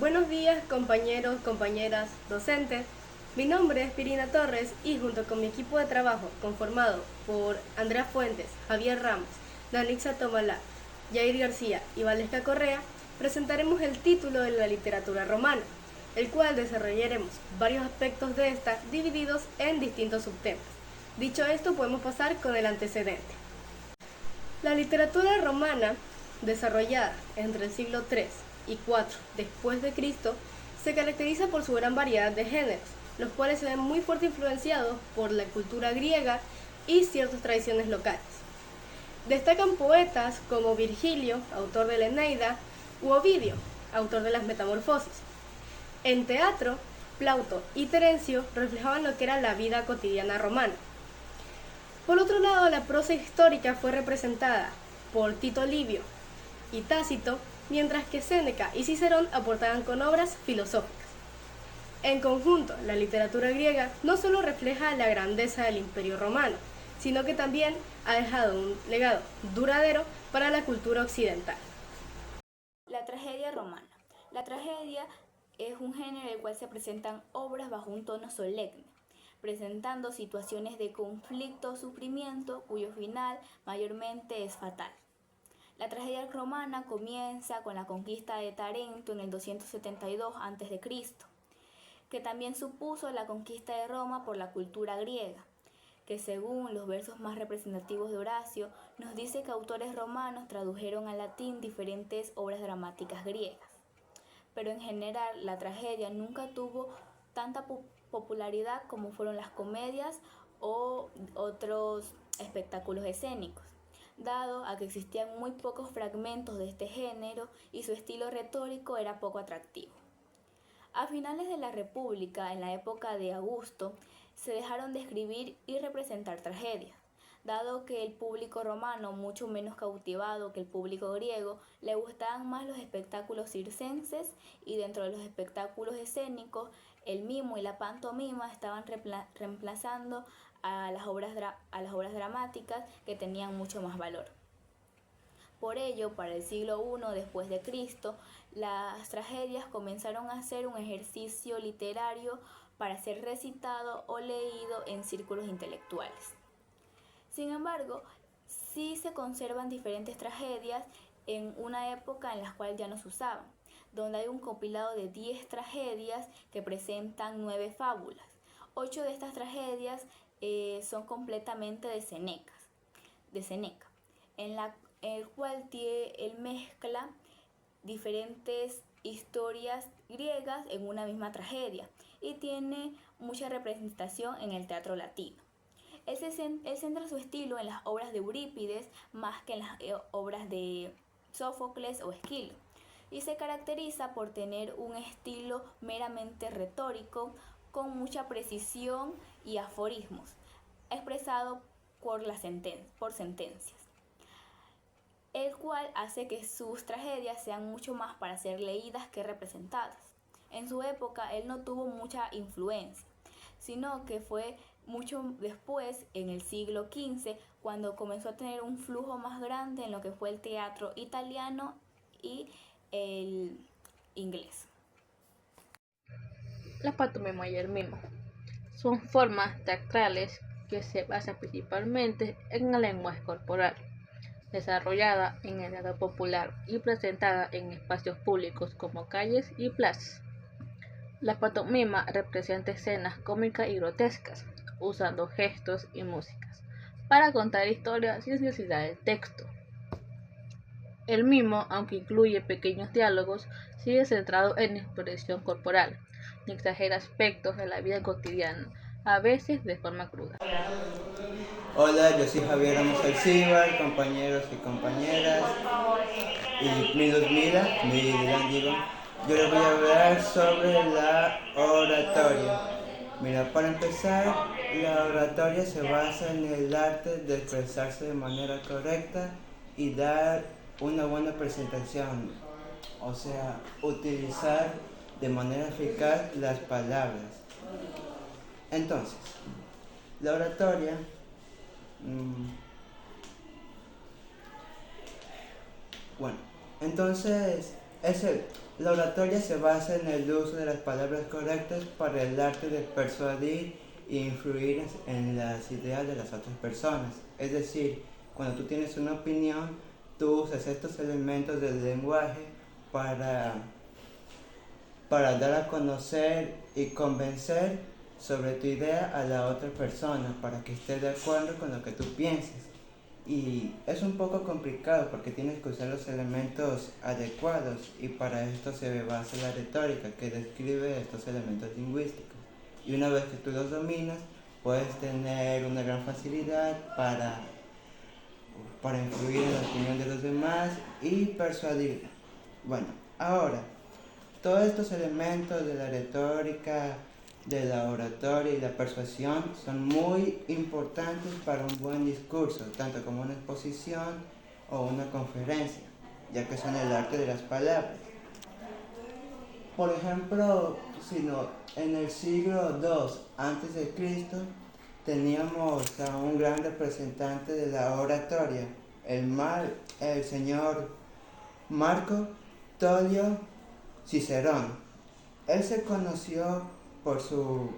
Buenos días compañeros, compañeras, docentes. Mi nombre es Pirina Torres y junto con mi equipo de trabajo conformado por Andrea Fuentes, Javier Ramos, Danixa Tomalá, Jair García y Valesca Correa, presentaremos el título de la literatura romana, el cual desarrollaremos varios aspectos de esta divididos en distintos subtemas. Dicho esto, podemos pasar con el antecedente. La literatura romana, desarrollada entre el siglo III y IV después de Cristo, se caracteriza por su gran variedad de géneros, los cuales se ven muy fuerte influenciados por la cultura griega y ciertas tradiciones locales. Destacan poetas como Virgilio, autor de la Eneida, u Ovidio, autor de las Metamorfosis. En teatro, Plauto y Terencio reflejaban lo que era la vida cotidiana romana. Por otro lado, la prosa histórica fue representada por Tito Livio y Tácito, mientras que Séneca y Cicerón aportaban con obras filosóficas. En conjunto, la literatura griega no solo refleja la grandeza del Imperio Romano, sino que también ha dejado un legado duradero para la cultura occidental. La tragedia romana. La tragedia es un género en el cual se presentan obras bajo un tono solemne, presentando situaciones de conflicto o sufrimiento cuyo final mayormente es fatal. La tragedia romana comienza con la conquista de Tarento en el 272 a.C., que también supuso la conquista de Roma por la cultura griega, que según los versos más representativos de Horacio, nos dice que autores romanos tradujeron al latín diferentes obras dramáticas griegas. Pero en general la tragedia nunca tuvo tanta popularidad como fueron las comedias o otros espectáculos escénicos, dado a que existían muy pocos fragmentos de este género y su estilo retórico era poco atractivo. A finales de la República, en la época de Augusto, se dejaron de escribir y representar tragedias, dado que el público romano, mucho menos cautivado que el público griego, le gustaban más los espectáculos circenses, y dentro de los espectáculos escénicos, el mimo y la pantomima estaban reemplazando a las obras dramáticas, que tenían mucho más valor. Por ello, para el siglo I después de Cristo, las tragedias comenzaron a ser un ejercicio literario para ser recitado o leído en círculos intelectuales. Sin embargo, sí se conservan diferentes tragedias en una época en la cual ya no se usaban, donde hay un compilado de 10 tragedias que presentan 9 fábulas. 8 de estas tragedias son completamente de Seneca, en el cual él mezcla diferentes historias griegas en una misma tragedia y tiene mucha representación en el teatro latino. Él centra su estilo en las obras de Eurípides más que en las obras de Sófocles o Esquilo, y se caracteriza por tener un estilo meramente retórico con mucha precisión y aforismos, expresado por sentencias, el cual hace que sus tragedias sean mucho más para ser leídas que representadas. En su época él no tuvo mucha influencia, sino que fue mucho después, en el siglo XV, cuando comenzó a tener un flujo más grande en lo que fue el teatro italiano y el inglés. La pantomima y el mimo son formas teatrales que se basan principalmente en el lenguaje corporal, desarrollada en el teatro popular y presentada en espacios públicos como calles y plazas. La pantomima representa escenas cómicas y grotescas, usando gestos y músicas, para contar historias sin necesidad de texto. El mimo, aunque incluye pequeños diálogos, sigue centrado en la expresión corporal y exagera aspectos de la vida cotidiana, a veces de forma cruda. Hola, yo soy Javier Ramos Alcíbar, compañeros y compañeras, y me dirán, digo, yo les voy a hablar sobre la oratoria. Mira, para empezar, la oratoria se basa en el arte de expresarse de manera correcta y dar una buena presentación, o sea, utilizar de manera eficaz las palabras. Entonces, la oratoria bueno, entonces La oratoria se basa en el uso de las palabras correctas para el arte de persuadir e influir en las ideas de las otras personas. Es decir, cuando tú tienes una opinión, tú usas estos elementos del lenguaje para dar a conocer y convencer sobre tu idea a la otra persona, para que esté de acuerdo con lo que tú pienses. Y es un poco complicado porque tienes que usar los elementos adecuados, y para esto se basa la retórica, que describe estos elementos lingüísticos. Y una vez que tú los dominas, puedes tener una gran facilidad para influir en la opinión de los demás y persuadir. Bueno, ahora, todos estos elementos de la retórica, de la oratoria y la persuasión son muy importantes para un buen discurso, tanto como una exposición o una conferencia, ya que son el arte de las palabras. Por ejemplo, en el siglo II a.C. teníamos a un gran representante de la oratoria, el señor Marco Tulio Cicerón. Él se conoció por su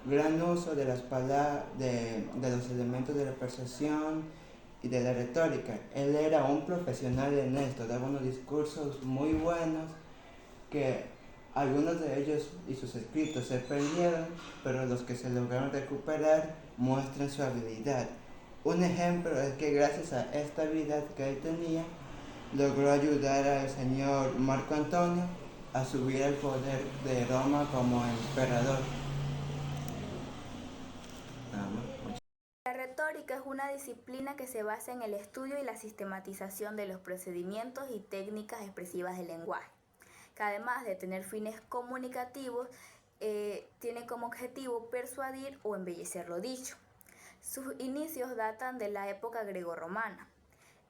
gran uso de las palabras, de los elementos de la persuasión y de la retórica. Él era un profesional en esto, daba unos discursos muy buenos, que algunos de ellos y sus escritos se perdieron, pero los que se lograron recuperar muestran su habilidad. Un ejemplo es que gracias a esta habilidad que él tenía, logró ayudar al señor Marco Antonio a subir al poder de Roma como emperador. La retórica es una disciplina que se basa en el estudio y la sistematización de los procedimientos y técnicas expresivas del lenguaje, que además de tener fines comunicativos, tiene como objetivo persuadir o embellecer lo dicho. Sus inicios datan de la época grecorromana.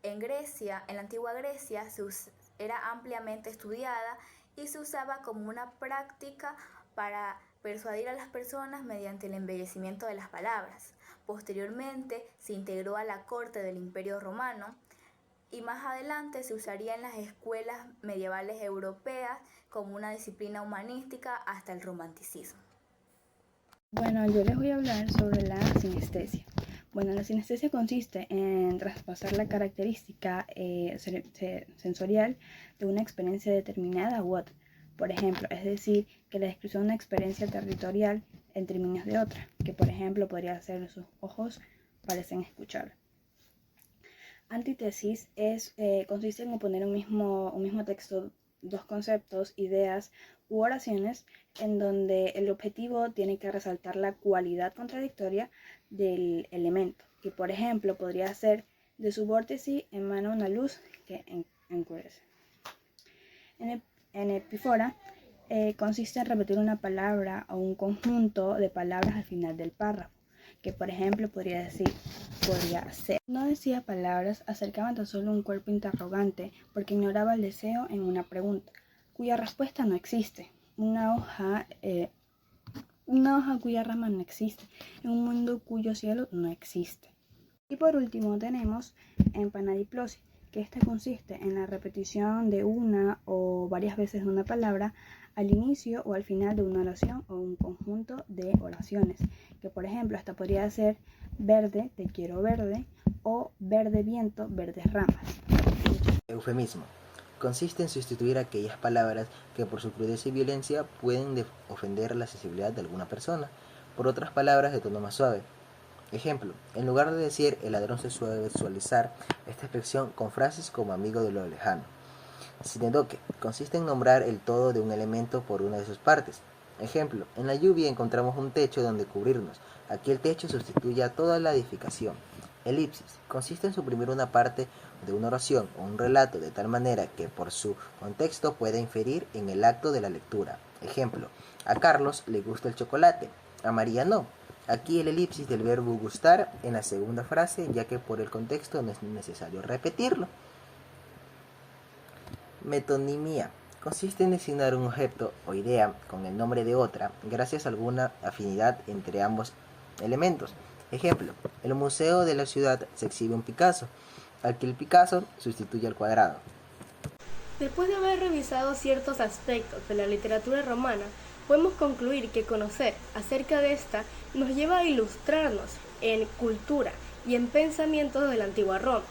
En la antigua Grecia, era ampliamente estudiada y se usaba como una práctica para persuadir a las personas mediante el embellecimiento de las palabras. Posteriormente se integró a la corte del Imperio Romano y más adelante se usaría en las escuelas medievales europeas como una disciplina humanística hasta el romanticismo. Bueno, yo les voy a hablar sobre la sinestesia. Bueno, la sinestesia consiste en traspasar la característica sensorial de una experiencia determinada u otra. Por ejemplo, es decir, que la descripción de una experiencia territorial en términos de otra, que por ejemplo podría ser sus ojos parecen escuchar. Antítesis consiste en oponer un mismo texto, dos conceptos, ideas u oraciones, en donde el objetivo tiene que resaltar la cualidad contradictoria del elemento, que por ejemplo podría ser: de su vórtice emana una luz que encurece. En epífora consiste en repetir una palabra o un conjunto de palabras al final del párrafo, que por ejemplo podría ser. No decía palabras, acercaba tan solo un cuerpo interrogante porque ignoraba el deseo en una pregunta, cuya respuesta no existe. Una hoja cuya rama no existe, en un mundo cuyo cielo no existe. Y por último tenemos empanadiplosis, que esta consiste en la repetición de una o varias veces de una palabra al inicio o al final de una oración o un conjunto de oraciones, que por ejemplo esta podría ser: verde, te quiero verde, o verde viento, verdes ramas. Eufemismo. Consiste en sustituir aquellas palabras que por su crudeza y violencia pueden ofender la sensibilidad de alguna persona por otras palabras de tono más suave. Ejemplo, en lugar de decir el ladrón se suele suavizar esta expresión con frases como amigo de lo lejano. Sinedoque. Consiste en nombrar el todo de un elemento por una de sus partes. Ejemplo, en la lluvia encontramos un techo donde cubrirnos. Aquí el techo sustituye a toda la edificación. Elipsis. Consiste en suprimir una parte de una oración o un relato de tal manera que por su contexto pueda inferir en el acto de la lectura. Ejemplo, a Carlos le gusta el chocolate, a María no. Aquí el elipsis del verbo gustar en la segunda frase, ya que por el contexto no es necesario repetirlo. Metonimia. Consiste en designar un objeto o idea con el nombre de otra gracias a alguna afinidad entre ambos elementos. Ejemplo, en el museo de la ciudad se exhibe un Picasso, al que el Picasso sustituye al cuadrado. Después de haber revisado ciertos aspectos de la literatura romana, podemos concluir que conocer acerca de esta nos lleva a ilustrarnos en cultura y en pensamientos de la antigua Roma.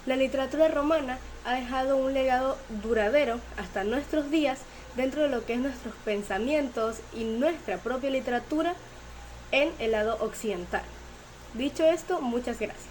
La literatura romana ha dejado un legado duradero hasta nuestros días dentro de lo que es nuestros pensamientos y nuestra propia literatura en el lado occidental. Dicho esto, muchas gracias.